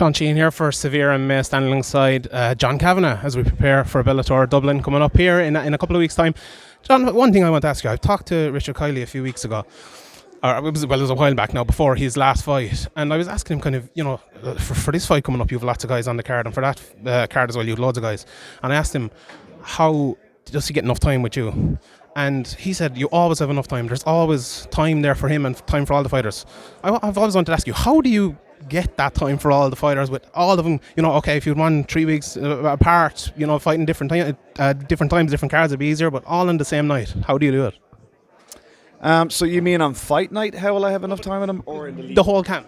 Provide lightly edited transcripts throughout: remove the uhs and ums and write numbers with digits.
Sean Sheehan here for Severe MMA, standing alongside John Kavanagh as we prepare for Bellator Dublin coming up here in a couple of weeks' time. John, one thing I want to ask you, I talked to Richard Kiley a few weeks ago, or it was a while back now, before his last fight, and I was asking him kind of, for this fight coming up, you have lots of guys on the card, and for that card as well, you have loads of guys, and I asked him, how does he get enough time with you? And he said, you always have enough time. There's always time there for him and time for all the fighters. I've always wanted to ask you, how do you get that time for all the fighters with all of them? Okay, if you'd won 3 weeks apart, fighting different times, different cards, it'd be easier, but all in the same night. How do you do it? So you mean on fight night, how will I have enough time with them? Or in the league? The whole camp.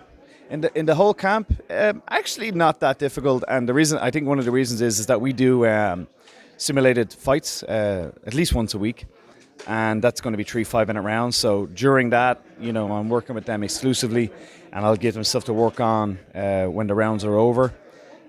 In the whole camp? Actually not that difficult. And I think one of the reasons is that we do simulated fights at least once a week. And that's going to be 3 5-minute rounds. So during that, I'm working with them exclusively, and I'll give them stuff to work on when the rounds are over.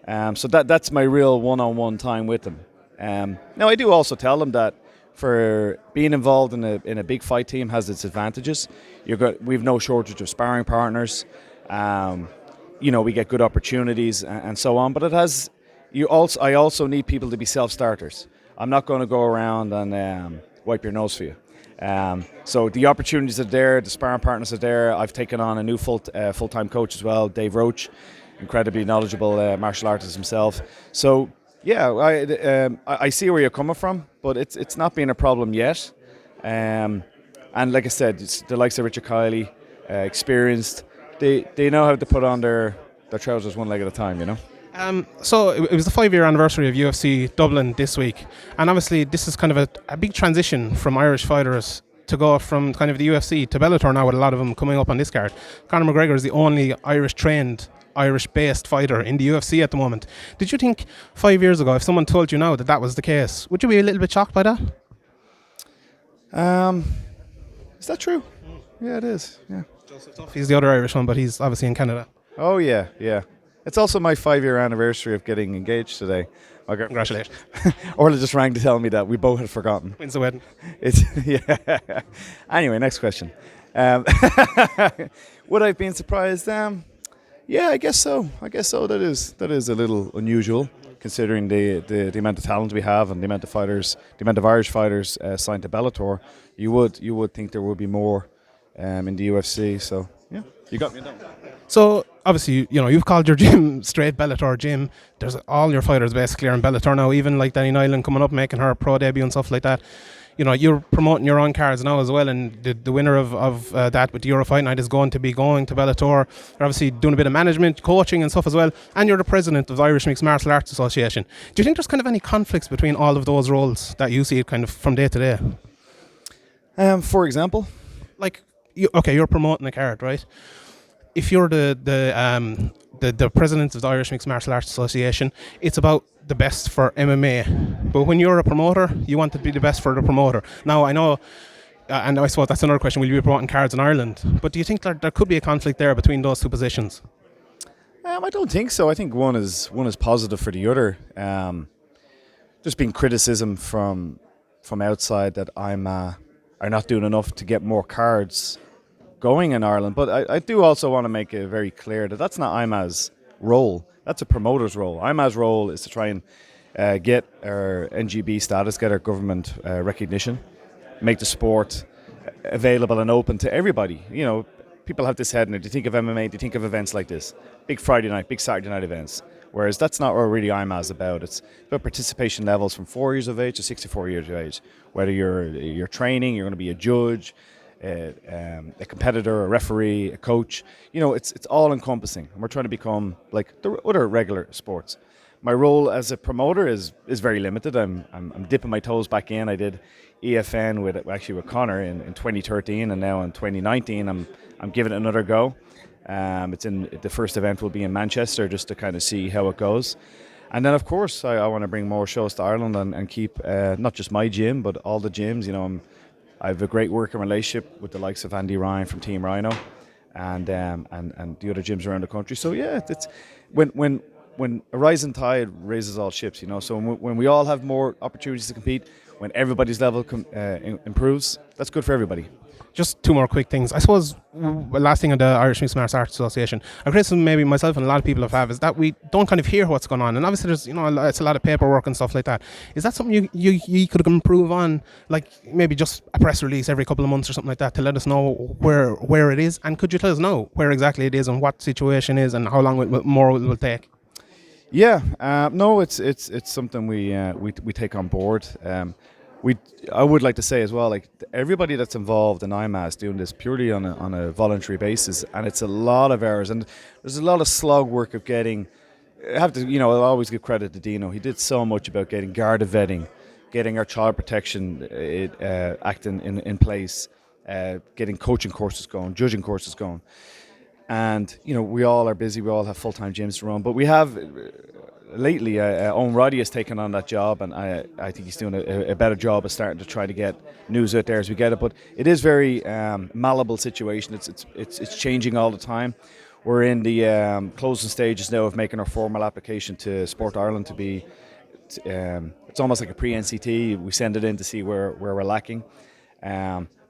So that's my real one-on-one time with them. Now I do also tell them that for being involved in a big fight team has its advantages. We've no shortage of sparring partners. We get good opportunities and so on. But I also need people to be self-starters. I'm not going to go around and wipe your nose for you. So the opportunities are there, the sparring partners are there. I've taken on a new full-time coach as well, Dave Roach, incredibly knowledgeable martial artist himself. So yeah, I see where you're coming from, but it's not been a problem yet. And like I said, it's the likes of Richard Kiley, experienced. They know how to put on their trousers one leg at a time, So it was the 5-year anniversary of UFC Dublin this week, and obviously this is kind of a big transition from Irish fighters to go from kind of the UFC to Bellator now, with a lot of them coming up on this card. Conor McGregor is the only Irish-trained, Irish-based fighter in the UFC at the moment. Did you think 5 years ago, if someone told you now that was the case, would you be a little bit shocked by that? Is that true? Yeah, it is. Yeah. Joseph Duff, he's the other Irish one, but he's obviously in Canada. Oh yeah. It's also my 5-year anniversary of getting engaged today. Okay. Congratulations. Orla just rang to tell me that we both had forgotten. When's the wedding? Yeah. Anyway, next question. Would I have been surprised? Yeah, I guess so. That is a little unusual, considering the amount of talent we have and the amount of Irish fighters signed to Bellator. You would think there would be more in the UFC. So yeah, you got me on that. So obviously, you've called your gym straight Bellator gym. There's all your fighters basically are in Bellator now, even like Danny Nyland coming up, making her pro debut and stuff like that. You're promoting your own cards now as well, and the winner of that with the Euro Fight Night is going to be going to Bellator. You're obviously doing a bit of management, coaching and stuff as well, and you're the president of the Irish Mixed Martial Arts Association. Do you think there's kind of any conflicts between all of those roles that you see kind of from day to day? For example? Like, you're promoting a card, right? If you're the president of the Irish Mixed Martial Arts Association, it's about the best for MMA. But when you're a promoter, you want to be the best for the promoter. Now, I know, and I suppose that's another question, will you be promoting cards in Ireland? But do you think there could be a conflict there between those two positions? I don't think so. I think one is positive for the other. There's been criticism from outside that I'm not doing enough to get more cards going in Ireland, but I do also want to make it very clear that that's not IMA's role. That's a promoter's role. IMA's role is to try and get our NGB status, get our government recognition, make the sport available and open to everybody. People have this head, and if you think of MMA, they think of events like this, big Friday night, big Saturday night events. Whereas that's not what really IMA's about. It's about participation levels from 4 years of age to 64 years of age. Whether you're training, you're going to be a judge, a competitor, a referee, a coach. It's all encompassing, and we're trying to become like the other regular sports. My role as a promoter is very limited. I'm dipping my toes back in. I did EFN with Conor in 2013, and now in 2019 I'm giving it another go. The first event will be in Manchester, just to kind of see how it goes. And then, of course, I want to bring more shows to Ireland and keep not just my gym, but all the gyms. I have a great working relationship with the likes of Andy Ryan from Team Rhino, and the other gyms around the country. So yeah, it's when a rising tide raises all ships. So when we all have more opportunities to compete, when everybody's level improves, that's good for everybody. Just two more quick things. I suppose last thing on the Irish Mixed Martial Arts Association, a criticism maybe myself and a lot of people have is that we don't kind of hear what's going on. And obviously there's, it's a lot of paperwork and stuff like that. Is that something you could improve on? Like maybe just a press release every couple of months or something like that to let us know where it is? And could you let us know where exactly it is and what situation is and how long more it will take? Yeah, no, it's something we take on board. I would like to say as well, like everybody that's involved in IMAS doing this purely on a voluntary basis, and it's a lot of hours, and there's a lot of slog work of getting. I have to, I'll always give credit to Dino. He did so much about getting Garda vetting, getting our child protection act in place, getting coaching courses going, judging courses going. And, we all are busy. We all have full-time gyms to run. But we have, lately, Owen Roddy has taken on that job. And I think he's doing a better job of starting to try to get news out there as we get it. But it is very malleable situation. It's changing all the time. We're in the closing stages now of making our formal application to Sport Ireland to be, it's almost like a pre-NCT. We send it in to see where we're lacking.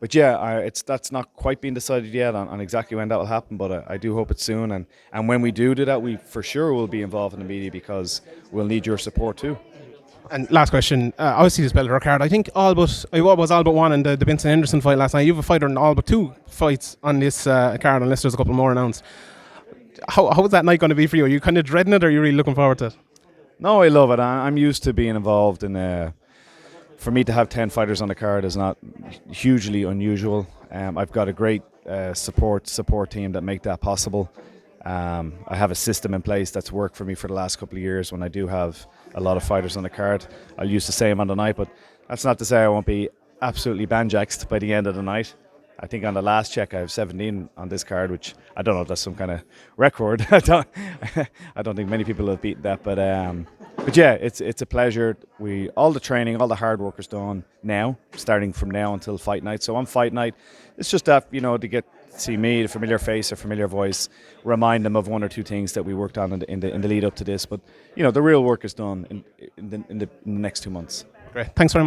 But yeah, that's not quite been decided yet on exactly when that will happen, but I do hope it's soon. And when we do that, we for sure will be involved in the media because we'll need your support too. And last question, obviously this Bellator card, I think all but one in the Vincent Henderson fight last night. You have a fighter in all but two fights on this card unless there's a couple more announced. How is that night going to be for you? Are you kind of dreading it or are you really looking forward to it? No, I love it. I'm used to being involved in for me to have 10 fighters on the card is not hugely unusual. I've got a great support team that make that possible. I have a system in place that's worked for me for the last couple of years. When I do have a lot of fighters on the card, I'll use the same on the night, but that's not to say I won't be absolutely banjaxed by the end of the night. I think on the last check I have 17 on this card, which I don't know if that's some kind of record. I don't think many people have beaten that, but yeah, it's a pleasure. All the training, all the hard work is done now, starting from now until fight night. So on fight night, it's just that to get to see me, the familiar face, a familiar voice, remind them of one or two things that we worked on in the lead up to this. But the real work is done in the next 2 months. Great, thanks very much.